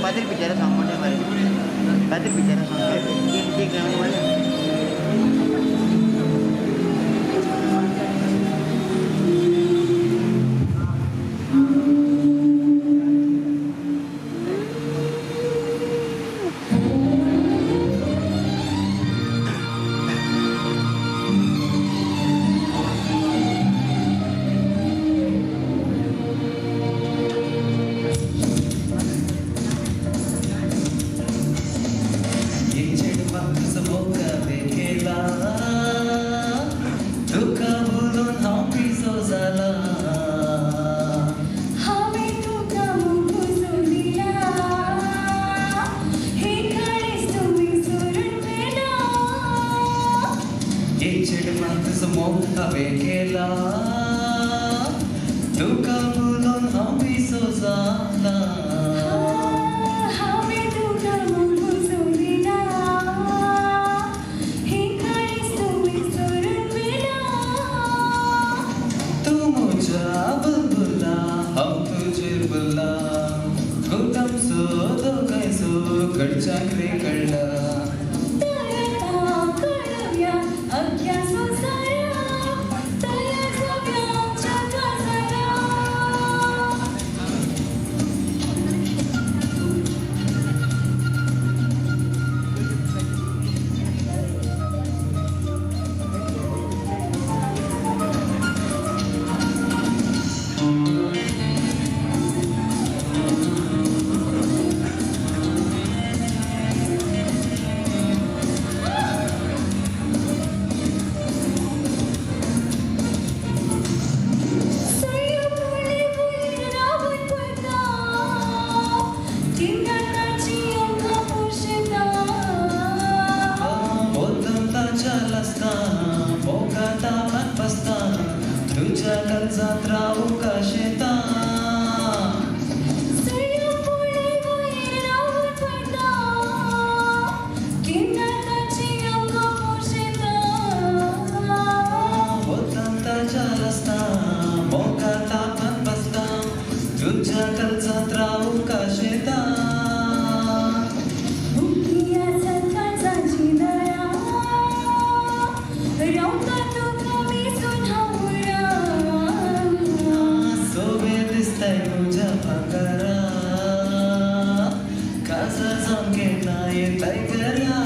Padre bicara sama dia kali. Padre bicara sama dia kenapa mana? हवे केला तुका बोलून हांव सोजाला हांवें तुका बोलून सोडिना हे काळीज तुमी सोडून गेला तू म्हज्या बुलबुला हांव तुजेर बुला घुटमसो दोगांयचो घडच्याक रे कळला तुझ्या कर्जात राहू का शेता तुझ्या कर्जात राहू का शेता तुझ्या भाकरा कासा जाऊन नाही काय करा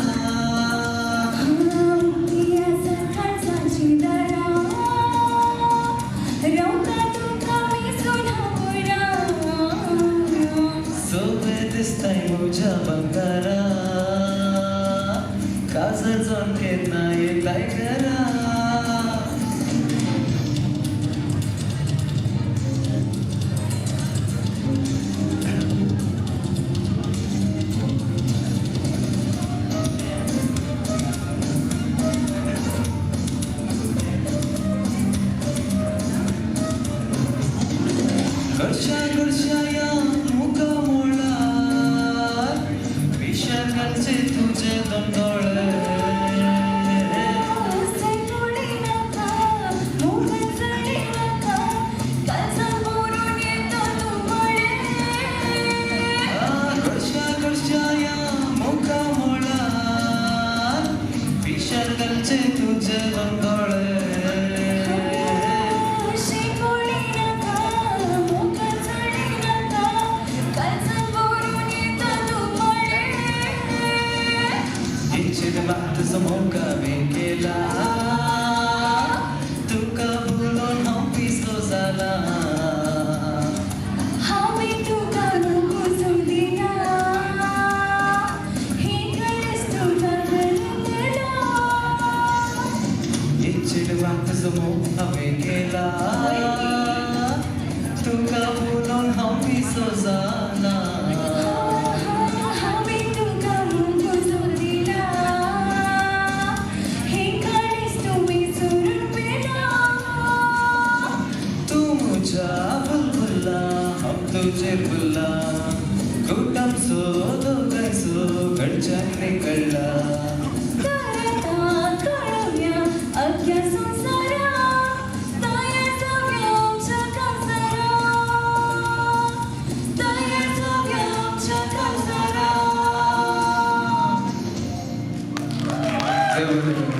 सोबत दिसताय तुझ्या बंगारा कासा जाऊन नाही काय करा घरच्या या मुखामोळा विशाखाचे तुझे दंडोळे घरच्या या मुखामोळा विशाखाचे तुझे दंडोळे मोका केला तुका बोलून हांव पिसो जाला हांवें तुका बोलून सोडिना हे काळीज तुका बोलून गेला चिडवाक मोग हांवें केला तुका बोलून हांव पिसो जाला तुझे बुला घुटम सो दोगांयचो घडच्याक रे कळला बरोबर